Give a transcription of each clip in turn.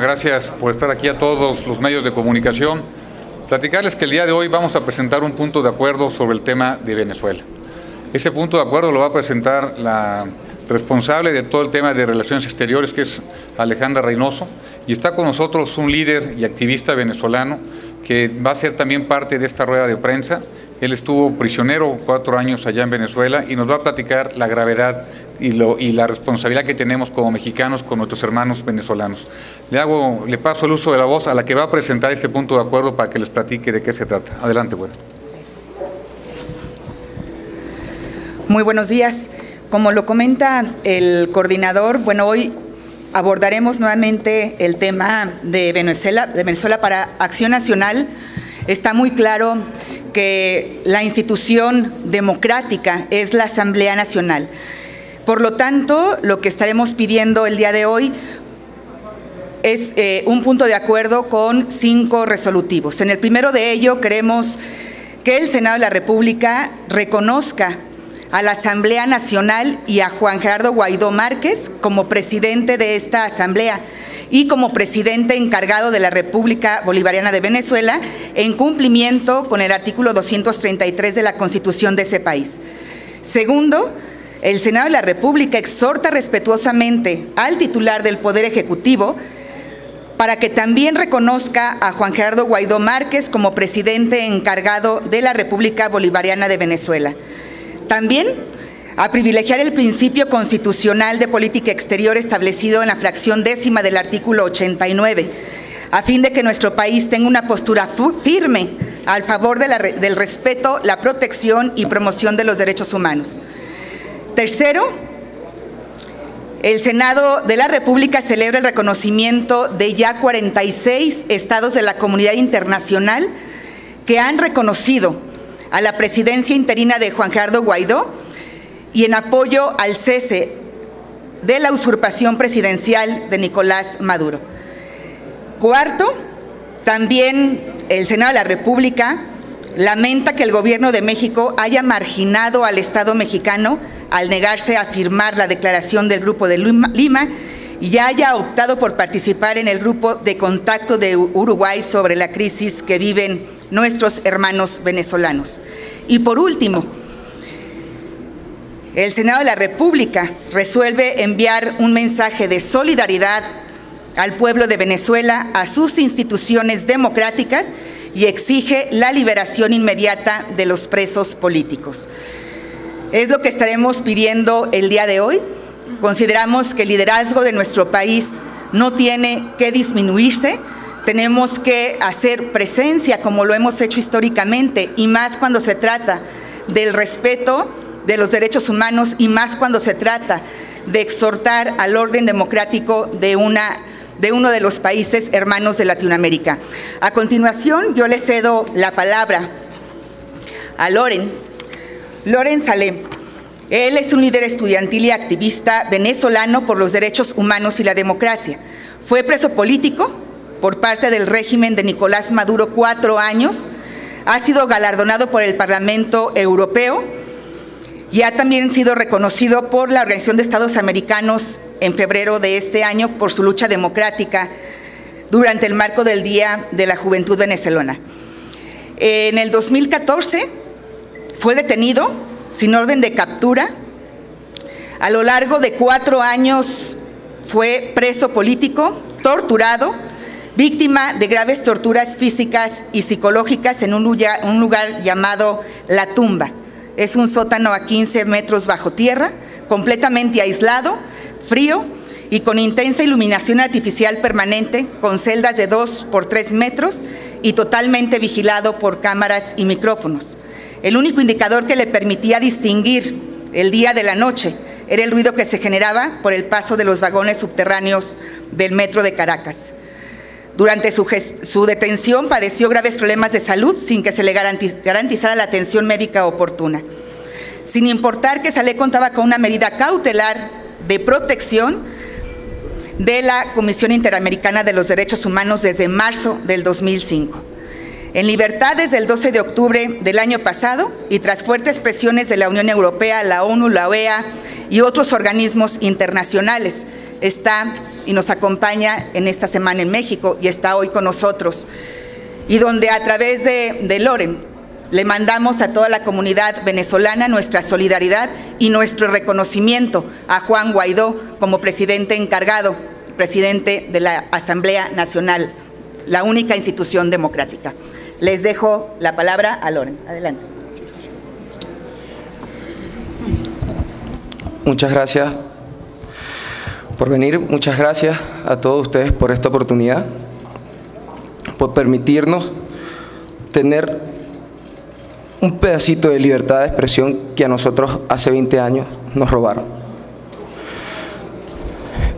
gracias por estar aquí a todos los medios de comunicación. Platicarles que el día de hoy vamos a presentar un punto de acuerdo sobre el tema de Venezuela. Ese punto de acuerdo lo va a presentar la responsable de todo el tema de relaciones exteriores, que es Alejandra Reynoso, y está con nosotros un líder y activista venezolano que va a ser también parte de esta rueda de prensa. Él estuvo prisionero 4 años allá en Venezuela y nos va a platicar la gravedad y la responsabilidad que tenemos como mexicanos con nuestros hermanos venezolanos. Le paso el uso de la voz a la que va a presentar este punto de acuerdo para que les platique de qué se trata. Adelante, güey. Muy buenos días. Como lo comenta el coordinador, hoy abordaremos nuevamente el tema de Venezuela para Acción Nacional. Está muy claro que la institución democrática es la Asamblea Nacional. Por lo tanto, lo que estaremos pidiendo el día de hoy es un punto de acuerdo con 5 resolutivos. En el primero de ello, queremos que el Senado de la República reconozca a la Asamblea Nacional y a Juan Gerardo Guaidó Márquez como presidente de esta Asamblea y como presidente encargado de la República Bolivariana de Venezuela, en cumplimiento con el artículo 233 de la Constitución de ese país. Segundo, el Senado de la República exhorta respetuosamente al titular del Poder Ejecutivo para que también reconozca a Juan Gerardo Guaidó Márquez como presidente encargado de la República Bolivariana de Venezuela. También a privilegiar el principio constitucional de política exterior establecido en la fracción 10ª del artículo 89, a fin de que nuestro país tenga una postura firme al favor del respeto, la protección y promoción de los derechos humanos. Tercero, el Senado de la República celebra el reconocimiento de ya 46 estados de la comunidad internacional que han reconocido a la presidencia interina de Juan Gerardo Guaidó y en apoyo al cese de la usurpación presidencial de Nicolás Maduro. Cuarto, también el Senado de la República lamenta que el gobierno de México haya marginado al Estado mexicano al negarse a firmar la declaración del Grupo de Lima y ya haya optado por participar en el Grupo de Contacto de Uruguay sobre la crisis que viven nuestros hermanos venezolanos. Y por último, el Senado de la República resuelve enviar un mensaje de solidaridad al pueblo de Venezuela, a sus instituciones democráticas y exige la liberación inmediata de los presos políticos. Es lo que estaremos pidiendo el día de hoy. Consideramos que el liderazgo de nuestro país no tiene que disminuirse. Tenemos que hacer presencia como lo hemos hecho históricamente y más cuando se trata del respeto de los derechos humanos y más cuando se trata de exhortar al orden democrático de uno de los países hermanos de Latinoamérica. A continuación, yo le cedo la palabra a Loren Salem. Él es un líder estudiantil y activista venezolano por los derechos humanos y la democracia. Fue preso político por parte del régimen de Nicolás Maduro 4 años, ha sido galardonado por el Parlamento Europeo y ha también sido reconocido por la Organización de Estados Americanos en febrero de este año por su lucha democrática durante el marco del Día de la Juventud Venezolana. En el 2014 fue detenido sin orden de captura. A lo largo de 4 años fue preso político, torturado, víctima de graves torturas físicas y psicológicas en un lugar llamado La Tumba. Es un sótano a 15 metros bajo tierra, completamente aislado, frío y con intensa iluminación artificial permanente, con celdas de 2 por 3 metros y totalmente vigilado por cámaras y micrófonos. El único indicador que le permitía distinguir el día de la noche era el ruido que se generaba por el paso de los vagones subterráneos del metro de Caracas. Durante su detención padeció graves problemas de salud sin que se le garantizara la atención médica oportuna. Sin importar que Saleh contaba con una medida cautelar de protección de la Comisión Interamericana de los Derechos Humanos desde marzo del 2005. En libertad desde el 12 de octubre del año pasado y tras fuertes presiones de la Unión Europea, la ONU, la OEA y otros organismos internacionales, está y nos acompaña en esta semana en México y está hoy con nosotros, y donde a través de Loren le mandamos a toda la comunidad venezolana nuestra solidaridad y nuestro reconocimiento a Juan Guaidó como presidente encargado, presidente de la Asamblea Nacional, la única institución democrática. Les dejo la palabra a Loren. Adelante. Muchas gracias por venir, muchas gracias a todos ustedes por esta oportunidad, por permitirnos tener un pedacito de libertad de expresión que a nosotros hace 20 años nos robaron.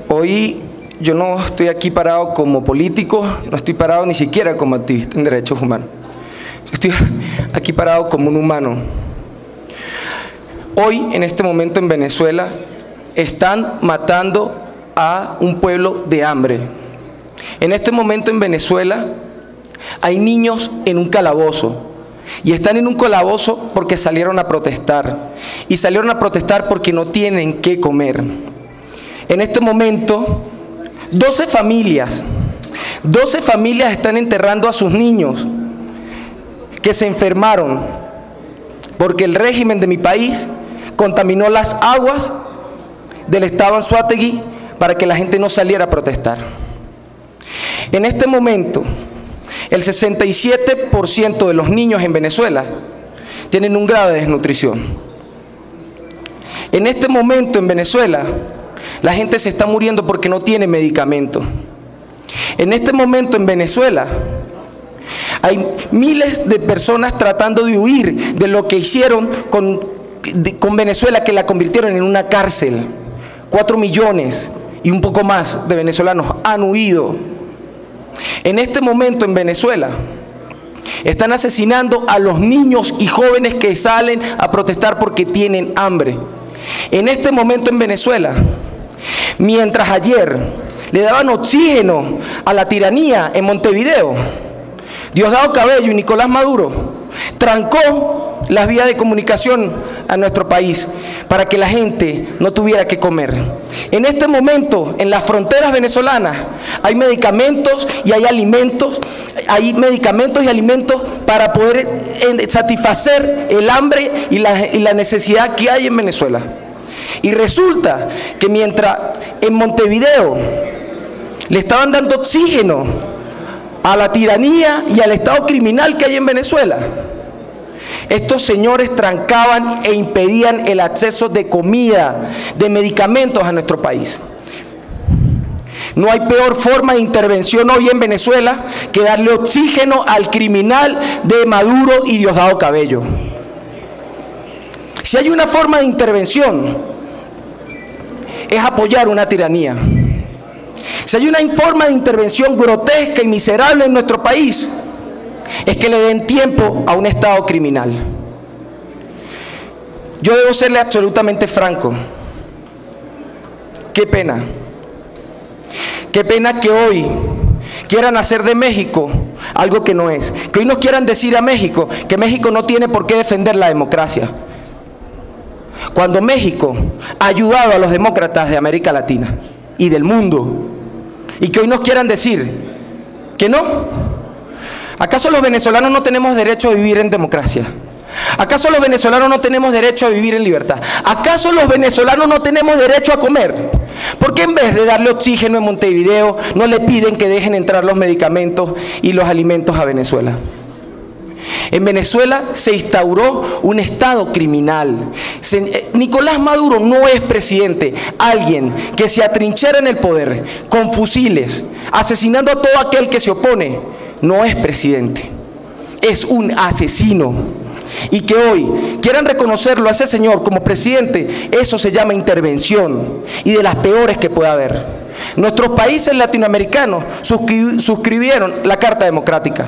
Hoy yo no estoy aquí parado como político, no estoy parado ni siquiera como activista en derechos humanos. Yo estoy aquí parado como un humano. Hoy, en este momento en Venezuela, están matando a un pueblo de hambre. En este momento en Venezuela hay niños en un calabozo. Y están en un calabozo porque salieron a protestar. Y salieron a protestar porque no tienen qué comer. En este momento, 12 familias están enterrando a sus niños que se enfermaron porque el régimen de mi país contaminó las aguas del estado Anzoátegui para que la gente no saliera a protestar. En este momento, el 67% de los niños en Venezuela tienen un grado de desnutrición. En este momento en Venezuela, la gente se está muriendo porque no tiene medicamento. En este momento en Venezuela, hay miles de personas tratando de huir de lo que hicieron con Venezuela, que la convirtieron en una cárcel. 4 millones y un poco más de venezolanos han huido. En este momento en Venezuela están asesinando a los niños y jóvenes que salen a protestar porque tienen hambre. En este momento en Venezuela, mientras ayer le daban oxígeno a la tiranía en Montevideo, Diosdado Cabello y Nicolás Maduro trancó las vías de comunicación a nuestro país para que la gente no tuviera que comer. En este momento, en las fronteras venezolanas, hay medicamentos y hay alimentos, para poder satisfacer el hambre y la necesidad que hay en Venezuela. Y resulta que mientras en Montevideo le estaban dando oxígeno a la tiranía y al estado criminal que hay en Venezuela, estos señores trancaban e impedían el acceso de comida, de medicamentos a nuestro país. No hay peor forma de intervención hoy en Venezuela que darle oxígeno al criminal de Maduro y Diosdado Cabello. Si hay una forma de intervención, es apoyar una tiranía. Si hay una forma de intervención grotesca y miserable en nuestro país, es que le den tiempo a un estado criminal. Yo debo serle absolutamente franco. Qué pena. Qué pena que hoy quieran hacer de México algo que no es. Que hoy nos quieran decir a México que México no tiene por qué defender la democracia, cuando México ha ayudado a los demócratas de América Latina y del mundo. Y que hoy nos quieran decir que no. ¿Acaso los venezolanos no tenemos derecho a vivir en democracia? ¿Acaso los venezolanos no tenemos derecho a vivir en libertad? ¿Acaso los venezolanos no tenemos derecho a comer? ¿Por qué en vez de darle oxígeno en Montevideo no le piden que dejen entrar los medicamentos y los alimentos a Venezuela? En Venezuela se instauró un estado criminal. Nicolás Maduro no es presidente. Alguien que se atrinchera en el poder con fusiles, asesinando a todo aquel que se opone, no es presidente. Es un asesino. Y que hoy quieran reconocerlo a ese señor como presidente, eso se llama intervención, y de las peores que pueda haber. Nuestros países latinoamericanos suscribieron la Carta Democrática.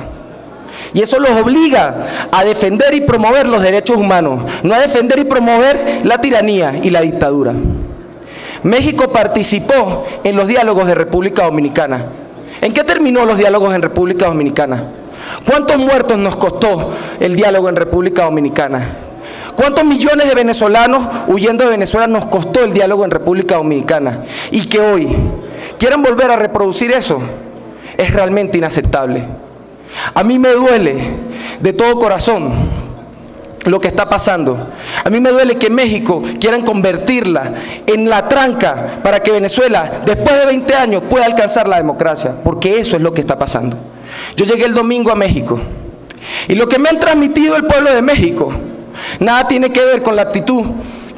Y eso los obliga a defender y promover los derechos humanos, no a defender y promover la tiranía y la dictadura. México participó en los diálogos de República Dominicana. ¿En qué terminó los diálogos en República Dominicana? ¿Cuántos muertos nos costó el diálogo en República Dominicana? ¿Cuántos millones de venezolanos huyendo de Venezuela nos costó el diálogo en República Dominicana? Y que hoy quieran volver a reproducir eso, es realmente inaceptable. A mí me duele de todo corazón lo que está pasando. A mí me duele que México quieran convertirla en la tranca para que Venezuela, después de 20 años, pueda alcanzar la democracia, porque eso es lo que está pasando. Yo llegué el domingo a México y lo que me han transmitido el pueblo de México nada tiene que ver con la actitud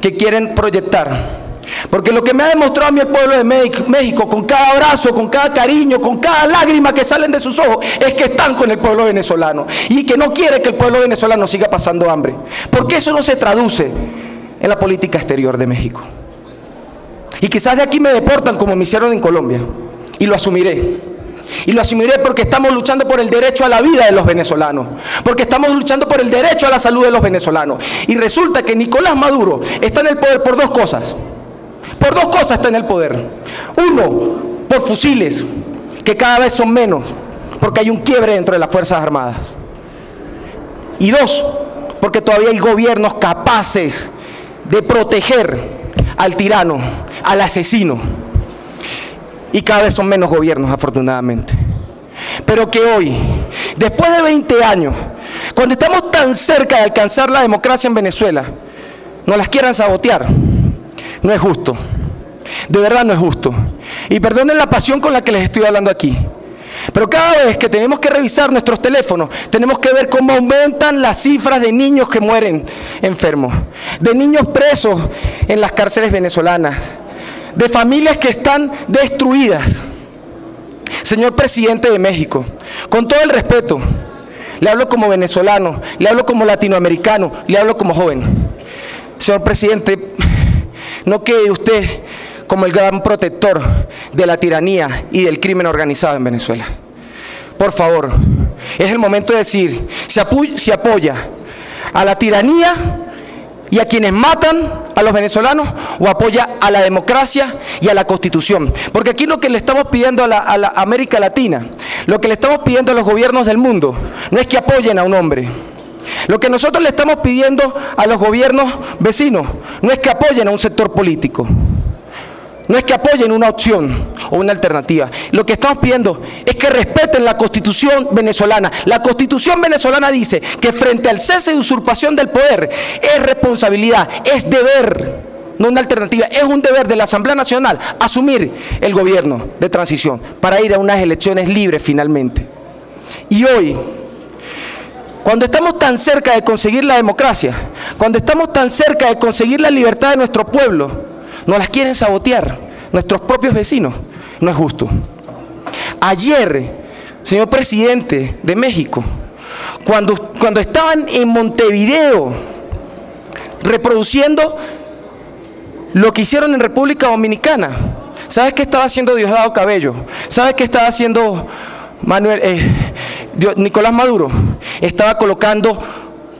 que quieren proyectar. Porque lo que me ha demostrado a mí el pueblo de México, con cada abrazo, con cada cariño, con cada lágrima que salen de sus ojos, es que están con el pueblo venezolano y que no quiere que el pueblo venezolano siga pasando hambre. Porque eso no se traduce en la política exterior de México. Y quizás de aquí me deportan como me hicieron en Colombia, y lo asumiré. Y lo asumiré porque estamos luchando por el derecho a la vida de los venezolanos, porque estamos luchando por el derecho a la salud de los venezolanos. Y resulta que Nicolás Maduro está en el poder por dos cosas. Por dos cosas está en el poder. Uno, por fusiles, que cada vez son menos, porque hay un quiebre dentro de las Fuerzas Armadas. Y dos, porque todavía hay gobiernos capaces de proteger al tirano, al asesino. Y cada vez son menos gobiernos, afortunadamente. Pero que hoy, después de 20 años, cuando estamos tan cerca de alcanzar la democracia en Venezuela, nos las quieran sabotear. No es justo, de verdad no es justo. Y perdonen la pasión con la que les estoy hablando aquí, pero cada vez que tenemos que revisar nuestros teléfonos, tenemos que ver cómo aumentan las cifras de niños que mueren enfermos, de niños presos en las cárceles venezolanas, de familias que están destruidas. Señor presidente de México, con todo el respeto, le hablo como venezolano, le hablo como latinoamericano, le hablo como joven. Señor presidente, no quede usted como el gran protector de la tiranía y del crimen organizado en Venezuela. Por favor, es el momento de decir si apoya a la tiranía y a quienes matan a los venezolanos, o apoya a la democracia y a la Constitución. Porque aquí lo que le estamos pidiendo a la América Latina, lo que le estamos pidiendo a los gobiernos del mundo, no es que apoyen a un hombre. Lo que nosotros le estamos pidiendo a los gobiernos vecinos no es que apoyen a un sector político, no es que apoyen una opción o una alternativa. Lo que estamos pidiendo es que respeten la Constitución venezolana. La Constitución venezolana dice que frente al cese de usurpación del poder es responsabilidad, es deber, no una alternativa, es un deber de la Asamblea Nacional asumir el gobierno de transición para ir a unas elecciones libres finalmente. Y hoy, cuando estamos tan cerca de conseguir la democracia, cuando estamos tan cerca de conseguir la libertad de nuestro pueblo, nos las quieren sabotear nuestros propios vecinos. No es justo. Ayer, señor presidente de México, cuando estaban en Montevideo reproduciendo lo que hicieron en República Dominicana, ¿sabes qué estaba haciendo Diosdado Cabello? ¿Sabes qué estaba haciendo Nicolás Maduro? Estaba colocando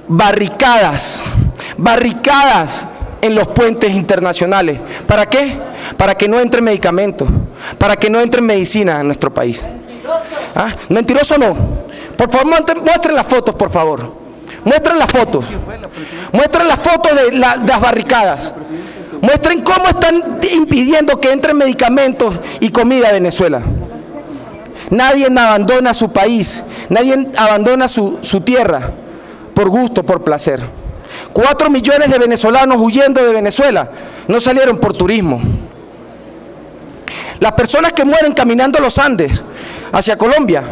barricadas en los puentes internacionales. ¿Para qué? Para que no entren medicamentos, para que no entren medicina en nuestro país. ¿Ah? ¿Mentiroso no? Por favor, muestren las fotos, por favor. Muestren las fotos. Muestren las fotos de las barricadas. Muestren cómo están impidiendo que entren medicamentos y comida a Venezuela. Nadie abandona su país, nadie abandona su tierra por gusto, por placer. 4 millones de venezolanos huyendo de Venezuela no salieron por turismo. Las personas que mueren caminando los Andes hacia Colombia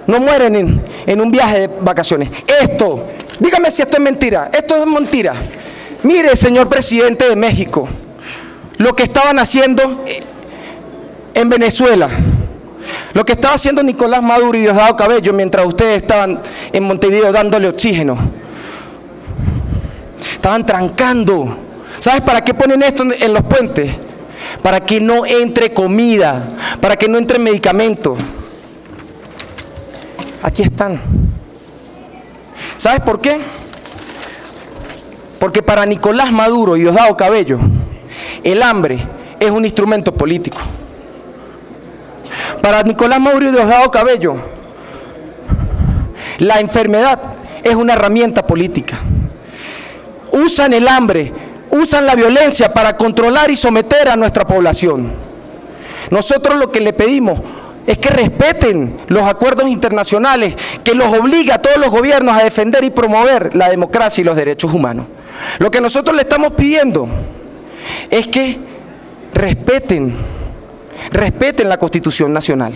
no mueren en un viaje de vacaciones. Esto, dígame si esto es mentira. Esto es mentira. Mire, señor presidente de México, lo que estaban haciendo en Venezuela, lo que estaba haciendo Nicolás Maduro y Diosdado Cabello mientras ustedes estaban en Montevideo dándole oxígeno. Estaban trancando. ¿Sabes para qué ponen esto en los puentes? Para que no entre comida, para que no entre medicamentos. Aquí están. ¿Sabes por qué? Porque para Nicolás Maduro y Diosdado Cabello, el hambre es un instrumento político. Para Nicolás Maduro y Diosdado Cabello, la enfermedad es una herramienta política. Usan el hambre, usan la violencia para controlar y someter a nuestra población. Nosotros lo que le pedimos es que respeten los acuerdos internacionales que los obliga a todos los gobiernos a defender y promover la democracia y los derechos humanos. Lo que nosotros le estamos pidiendo es que respeten la Constitución Nacional.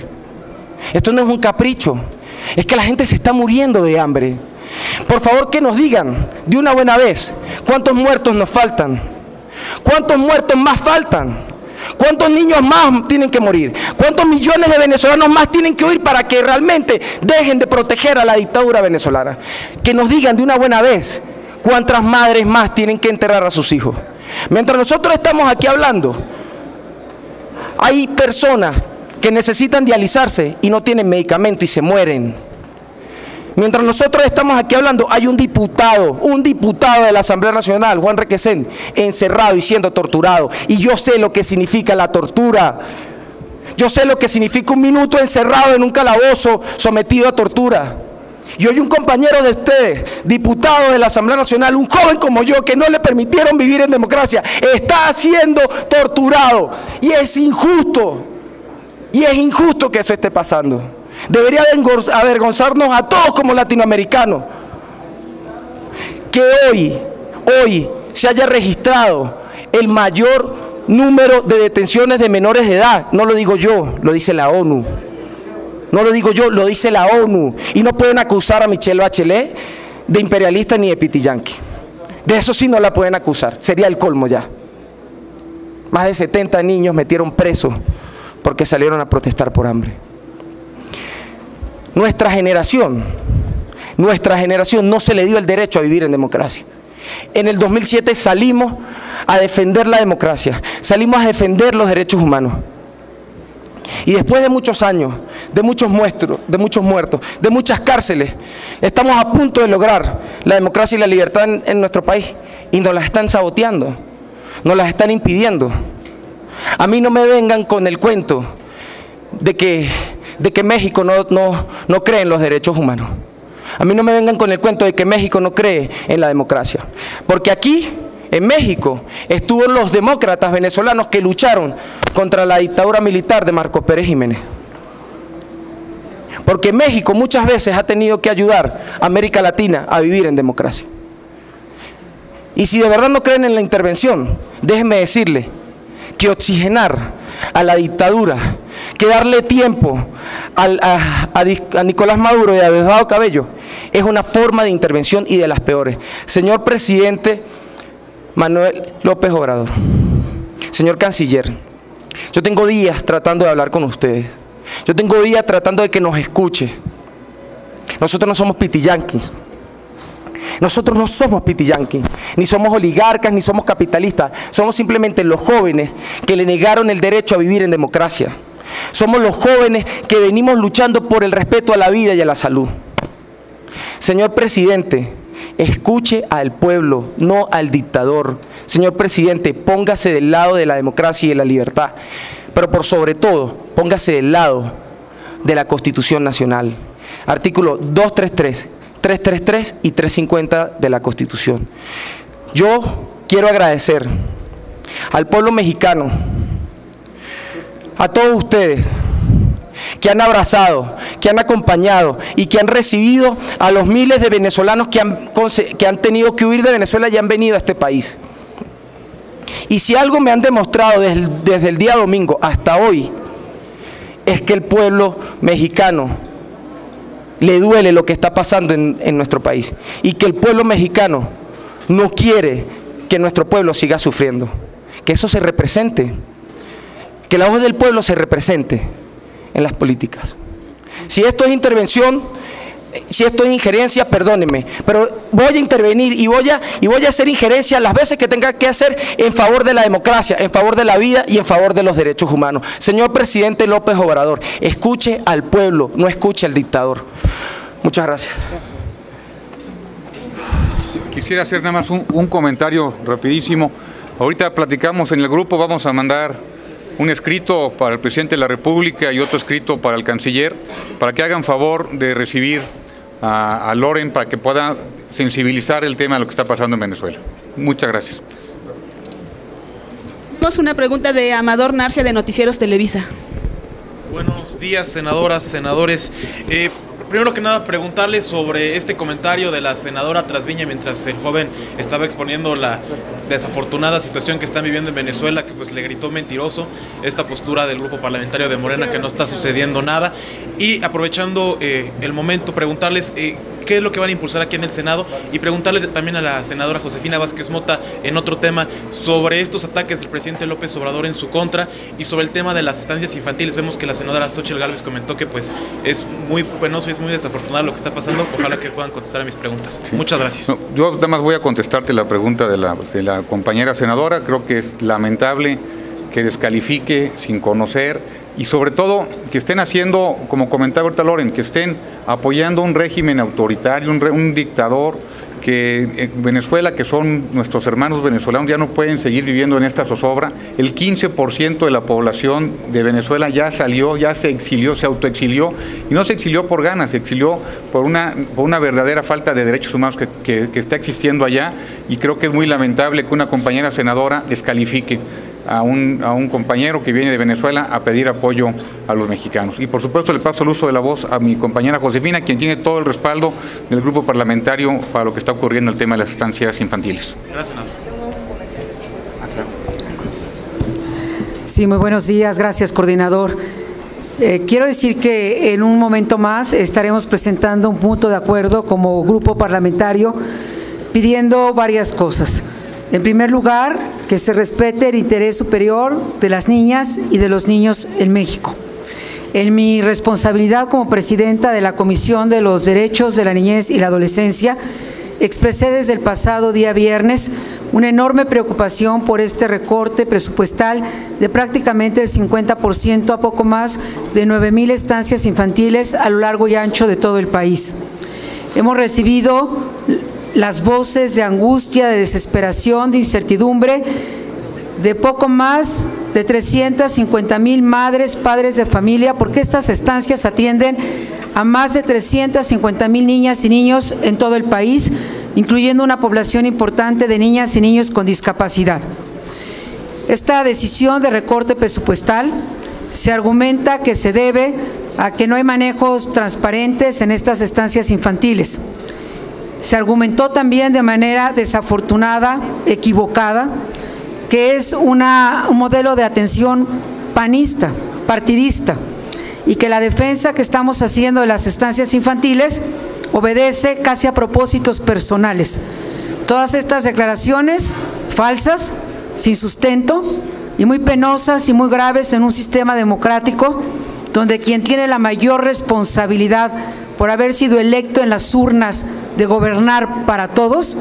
Esto no es un capricho, es que la gente se está muriendo de hambre. Por favor, que nos digan de una buena vez cuántos muertos nos faltan, cuántos muertos más faltan, cuántos niños más tienen que morir, cuántos millones de venezolanos más tienen que huir para que realmente dejen de proteger a la dictadura venezolana. Que nos digan de una buena vez cuántas madres más tienen que enterrar a sus hijos. Mientras nosotros estamos aquí hablando, hay personas que necesitan dializarse y no tienen medicamento y se mueren. Mientras nosotros estamos aquí hablando, hay un diputado de la Asamblea Nacional, Juan Requesén, encerrado y siendo torturado. Y yo sé lo que significa la tortura. Yo sé lo que significa un minuto encerrado en un calabozo sometido a tortura. Y hoy un compañero de ustedes, diputado de la Asamblea Nacional, un joven como yo, que no le permitieron vivir en democracia, está siendo torturado. Y es injusto. Y es injusto que eso esté pasando. Debería avergonzarnos a todos como latinoamericanos que hoy se haya registrado el mayor número de detenciones de menores de edad. No lo digo yo, lo dice la ONU. No lo digo yo, lo dice la ONU. Y no pueden acusar a Michelle Bachelet de imperialista ni de pitiyanqui. De eso sí no la pueden acusar, sería el colmo ya. Más de 70 niños metieron presos porque salieron a protestar por hambre. Nuestra generación no se le dio el derecho a vivir en democracia. En el 2007 salimos a defender la democracia, salimos a defender los derechos humanos. Y después de muchos años, de muchos muertos, de muchas cárceles, estamos a punto de lograr la democracia y la libertad en nuestro país. Y nos las están saboteando, nos las están impidiendo. A mí no me vengan con el cuento de que México no cree en los derechos humanos. A mí no me vengan con el cuento de que México no cree en la democracia. Porque aquí, en México, estuvieron los demócratas venezolanos que lucharon contra la dictadura militar de Marcos Pérez Jiménez. Porque México muchas veces ha tenido que ayudar a América Latina a vivir en democracia. Y si de verdad no creen en la intervención, déjenme decirles que oxigenar a la dictadura, que darle tiempo a Nicolás Maduro y a Diosdado Cabello es una forma de intervención y de las peores. Señor presidente Manuel López Obrador, señor canciller, yo tengo días tratando de hablar con ustedes, yo tengo días tratando de que nos escuche. Nosotros no somos pitiyanquis. Nosotros no somos pitiyanquis, ni somos oligarcas, ni somos capitalistas. Somos simplemente los jóvenes que le negaron el derecho a vivir en democracia. Somos los jóvenes que venimos luchando por el respeto a la vida y a la salud. Señor presidente, escuche al pueblo, no al dictador. Señor presidente, póngase del lado de la democracia y de la libertad. Pero por sobre todo, póngase del lado de la Constitución Nacional. Artículo 233. 333 y 350 de la Constitución. Yo quiero agradecer al pueblo mexicano, a todos ustedes que han abrazado, que han acompañado y que han recibido a los miles de venezolanos que han tenido que huir de Venezuela y han venido a este país. Y si algo me han demostrado desde el día domingo hasta hoy, es que el pueblo mexicano le duele lo que está pasando en nuestro país y que el pueblo mexicano no quiere que nuestro pueblo siga sufriendo, que eso se represente, que la voz del pueblo se represente en las políticas. Si esto es intervención, si esto es injerencia, perdónenme, pero voy a intervenir y voy a hacer injerencia las veces que tenga que hacer en favor de la democracia, en favor de la vida y en favor de los derechos humanos. Señor presidente López Obrador, escuche al pueblo, no escuche al dictador. Muchas gracias. Quisiera hacer nada más un comentario rapidísimo. Ahorita platicamos en el grupo, vamos a mandar un escrito para el presidente de la República y otro escrito para el canciller, para que hagan favor de recibir a Loren para que pueda sensibilizar el tema de lo que está pasando en Venezuela. Muchas gracias. Tenemos una pregunta de Amador Narcia de Noticieros Televisa. Buenos días, senadoras, senadores. Primero que nada, preguntarle sobre este comentario de la senadora Trasviña mientras el joven estaba exponiendo la desafortunada situación que están viviendo en Venezuela, que pues le gritó mentiroso, esta postura del grupo parlamentario de Morena, que no está sucediendo nada. Y aprovechando el momento, preguntarles qué es lo que van a impulsar aquí en el Senado, y preguntarle también a la senadora Josefina Vázquez Mota en otro tema sobre estos ataques del presidente López Obrador en su contra y sobre el tema de las estancias infantiles. Vemos que la senadora Xóchitl Gálvez comentó que pues es muy penoso y es muy desafortunado lo que está pasando. Ojalá que puedan contestar a mis preguntas. Sí. Muchas gracias. No, yo nada más voy a contestarte la pregunta de la compañera senadora. Creo que es lamentable que descalifique sin conocer, y sobre todo que estén haciendo, como comentaba ahorita Loren, que estén apoyando un régimen autoritario, un dictador, que en Venezuela, que son nuestros hermanos venezolanos, ya no pueden seguir viviendo en esta zozobra. El 15% de la población de Venezuela ya salió, ya se exilió, se autoexilió, y no se exilió por ganas, se exilió por una verdadera falta de derechos humanos que está existiendo allá, y creo que es muy lamentable que una compañera senadora descalifique a un compañero que viene de Venezuela a pedir apoyo a los mexicanos. Y por supuesto le paso el uso de la voz a mi compañera Josefina, quien tiene todo el respaldo del grupo parlamentario para lo que está ocurriendo en el tema de las estancias infantiles. Gracias. Sí, muy buenos días, gracias, coordinador. Quiero decir que en un momento más estaremos presentando un punto de acuerdo como grupo parlamentario pidiendo varias cosas. En primer lugar, que se respete el interés superior de las niñas y de los niños en México. En mi responsabilidad como presidenta de la Comisión de los Derechos de la Niñez y la Adolescencia, expresé desde el pasado día viernes una enorme preocupación por este recorte presupuestal de prácticamente el 50% a poco más de 9,000 estancias infantiles a lo largo y ancho de todo el país. Hemos recibido las voces de angustia, de desesperación, de incertidumbre de poco más de 350,000 madres, padres de familia, porque estas estancias atienden a más de 350,000 niñas y niños en todo el país, incluyendo una población importante de niñas y niños con discapacidad. Esta decisión de recorte presupuestal se argumenta que se debe a que no hay manejos transparentes en estas estancias infantiles. Se argumentó también de manera desafortunada, equivocada, que es un modelo de atención panista, partidista, y que la defensa que estamos haciendo de las estancias infantiles obedece casi a propósitos personales. Todas estas declaraciones falsas, sin sustento y muy penosas y muy graves en un sistema democrático donde quien tiene la mayor responsabilidad por haber sido electo en las urnas de gobernar para todos,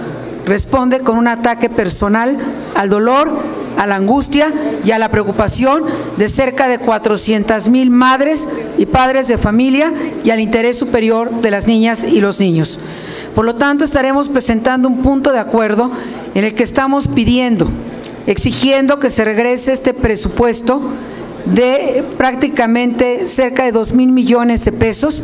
responde con un ataque personal al dolor, a la angustia y a la preocupación de cerca de 400,000 madres y padres de familia y al interés superior de las niñas y los niños. Por lo tanto, estaremos presentando un punto de acuerdo en el que estamos pidiendo, exigiendo que se regrese este presupuesto de prácticamente cerca de 2,000 millones de pesos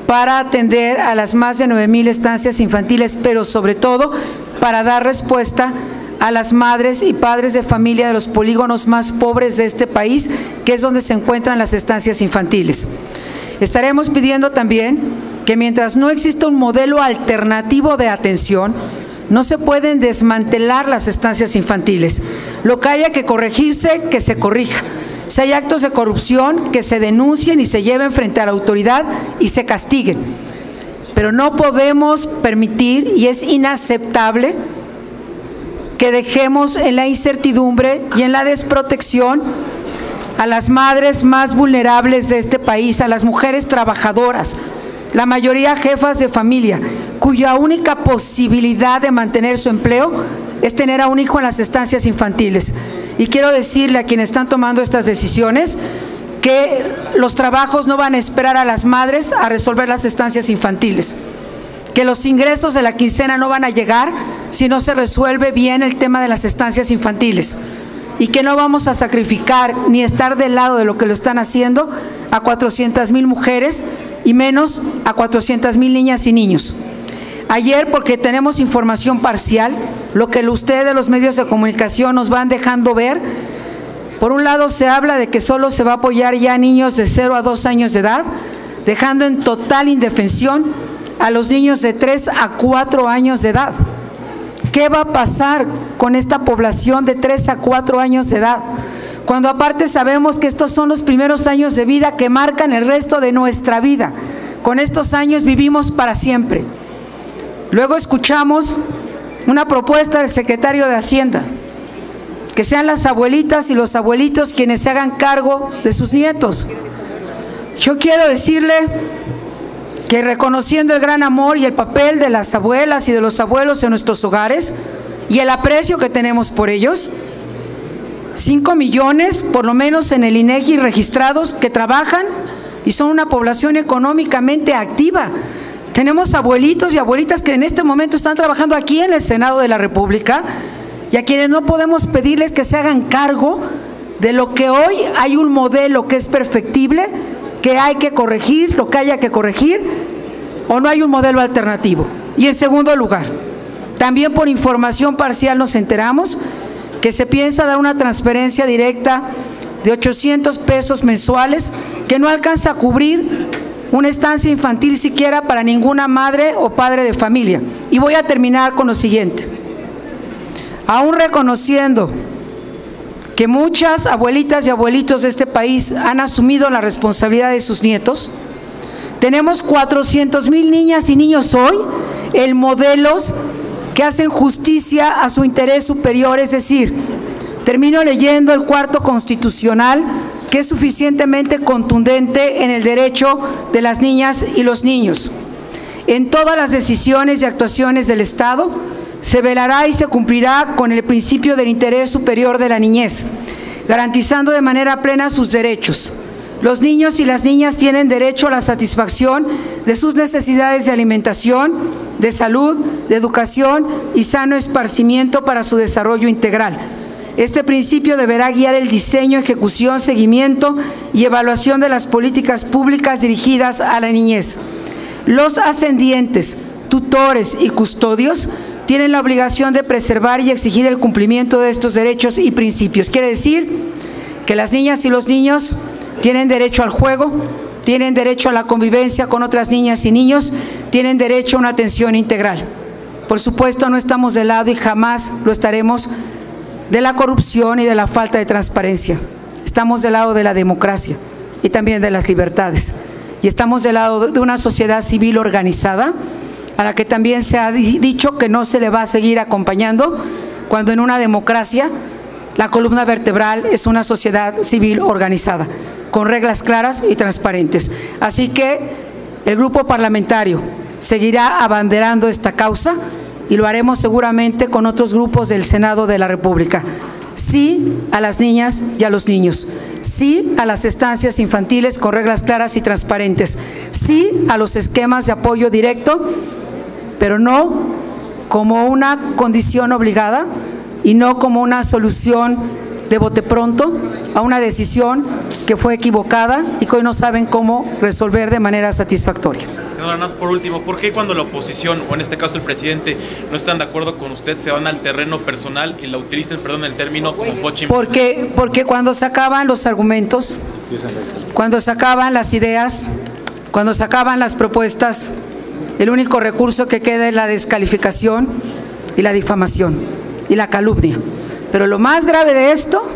para atender a las más de 9,000 estancias infantiles, pero sobre todo para dar respuesta a las madres y padres de familia de los polígonos más pobres de este país, que es donde se encuentran las estancias infantiles. Estaremos pidiendo también que mientras no exista un modelo alternativo de atención, no se pueden desmantelar las estancias infantiles. Lo que haya que corregirse, que se corrija. Si hay actos de corrupción, que se denuncien y se lleven frente a la autoridad y se castiguen. Pero no podemos permitir, y es inaceptable, que dejemos en la incertidumbre y en la desprotección a las madres más vulnerables de este país, a las mujeres trabajadoras, la mayoría jefas de familia, cuya única posibilidad de mantener su empleo es tener a un hijo en las estancias infantiles. Y quiero decirle a quienes están tomando estas decisiones que los trabajos no van a esperar a las madres a resolver las estancias infantiles, que los ingresos de la quincena no van a llegar si no se resuelve bien el tema de las estancias infantiles, y que no vamos a sacrificar ni estar del lado de lo que lo están haciendo a 400,000 mujeres y menos a 400,000 niñas y niños. Ayer, porque tenemos información parcial, lo que ustedes de los medios de comunicación nos van dejando ver, Por un lado se habla de que solo se va a apoyar ya a niños de 0 a 2 años de edad, dejando en total indefensión a los niños de 3 a 4 años de edad. ¿Qué va a pasar con esta población de 3 a 4 años de edad? Cuando aparte sabemos que estos son los primeros años de vida que marcan el resto de nuestra vida. Con estos años vivimos para siempre. Luego escuchamos una propuesta del secretario de Hacienda, que sean las abuelitas y los abuelitos quienes se hagan cargo de sus nietos. Yo quiero decirle que reconociendo el gran amor y el papel de las abuelas y de los abuelos en nuestros hogares y el aprecio que tenemos por ellos, 5 millones, por lo menos en el INEGI registrados, que trabajan y son una población económicamente activa. Tenemos abuelitos y abuelitas que en este momento están trabajando aquí en el Senado de la República y a quienes no podemos pedirles que se hagan cargo de lo que hoy hay un modelo que es perfectible, que hay que corregir, lo que haya que corregir, o no hay un modelo alternativo. Y en segundo lugar, también por información parcial nos enteramos que se piensa dar una transferencia directa de 800 pesos mensuales que no alcanza a cubrir una estancia infantil siquiera para ninguna madre o padre de familia. Y voy a terminar con lo siguiente. Aún reconociendo que muchas abuelitas y abuelitos de este país han asumido la responsabilidad de sus nietos, tenemos 400,000 niñas y niños hoy en modelos que hacen justicia a su interés superior, es decir, termino leyendo el cuarto constitucional, que es suficientemente contundente en el derecho de las niñas y los niños. En todas las decisiones y actuaciones del Estado se velará y se cumplirá con el principio del interés superior de la niñez, garantizando de manera plena sus derechos. Los niños y las niñas tienen derecho a la satisfacción de sus necesidades de alimentación, de salud, de educación y sano esparcimiento para su desarrollo integral. Este principio deberá guiar el diseño, ejecución, seguimiento y evaluación de las políticas públicas dirigidas a la niñez. Los ascendientes, tutores y custodios tienen la obligación de preservar y exigir el cumplimiento de estos derechos y principios. Quiere decir que las niñas y los niños tienen derecho al juego, tienen derecho a la convivencia con otras niñas y niños, tienen derecho a una atención integral. Por supuesto, no estamos de lado y jamás lo estaremos de la corrupción y de la falta de transparencia. Estamos del lado de la democracia y también de las libertades. Y estamos del lado de una sociedad civil organizada, a la que también se ha dicho que no se le va a seguir acompañando, cuando en una democracia la columna vertebral es una sociedad civil organizada, con reglas claras y transparentes. Así que el grupo parlamentario seguirá abanderando esta causa y lo haremos seguramente con otros grupos del Senado de la República. Sí a las niñas y a los niños, sí a las estancias infantiles con reglas claras y transparentes, sí a los esquemas de apoyo directo, pero no como una condición obligada y no como una solución de bote pronto a una decisión que fue equivocada y que hoy no saben cómo resolver de manera satisfactoria. Senadora Naz, por último, ¿por qué cuando la oposición, o en este caso el presidente, no están de acuerdo con usted, se van al terreno personal y la utilizan, el término pompochi? Porque cuando sacaban los argumentos, cuando sacaban las ideas, cuando sacaban las propuestas, el único recurso que queda es la descalificación y la difamación y la calumnia. Pero lo más grave de esto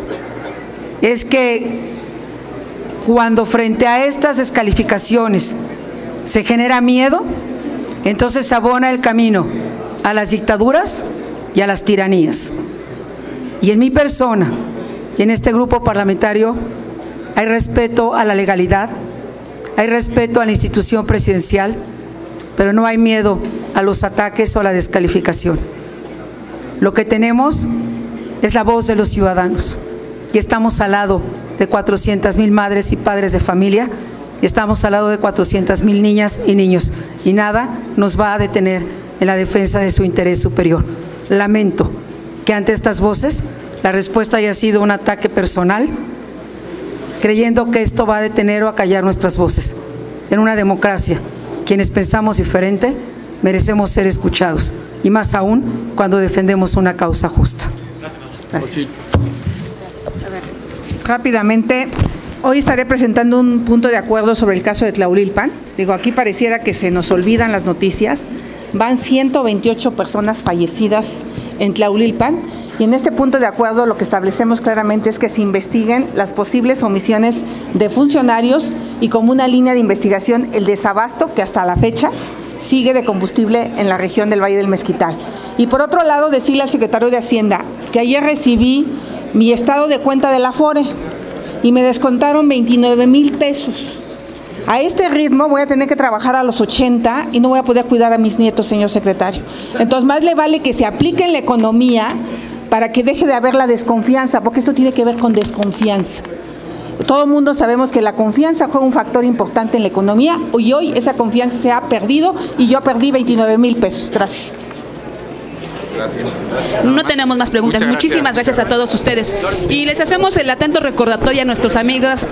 es que cuando frente a estas descalificaciones se genera miedo, entonces se abona el camino a las dictaduras y a las tiranías. Y en mi persona y en este grupo parlamentario hay respeto a la legalidad, hay respeto a la institución presidencial, pero no hay miedo a los ataques o a la descalificación. Lo que tenemos es la voz de los ciudadanos y estamos al lado de 400,000 madres y padres de familia y estamos al lado de 400,000 niñas y niños y nada nos va a detener en la defensa de su interés superior. Lamento que ante estas voces la respuesta haya sido un ataque personal, creyendo que esto va a detener o a callar nuestras voces. En una democracia, quienes pensamos diferente merecemos ser escuchados y más aún cuando defendemos una causa justa. Gracias. Rápidamente, hoy estaré presentando un punto de acuerdo sobre el caso de Tlahuelilpan. Digo, aquí pareciera que se nos olvidan las noticias. Van 128 personas fallecidas en Tlahuelilpan y en este punto de acuerdo lo que establecemos claramente es que se investiguen las posibles omisiones de funcionarios y como una línea de investigación el desabasto que hasta la fecha sigue de combustible en la región del Valle del Mezquital. Y por otro lado, decirle al secretario de Hacienda que ayer recibí mi estado de cuenta de la Afore y me descontaron 29,000 pesos. A este ritmo voy a tener que trabajar a los 80 y no voy a poder cuidar a mis nietos, señor secretario. Entonces, más le vale que se aplique en la economía para que deje de haber la desconfianza, porque esto tiene que ver con desconfianza. Todo el mundo sabemos que la confianza fue un factor importante en la economía y hoy esa confianza se ha perdido y yo perdí 29,000 pesos. Gracias. No tenemos más preguntas. Muchísimas gracias a todos ustedes. Y les hacemos el atento recordatorio a nuestros amigas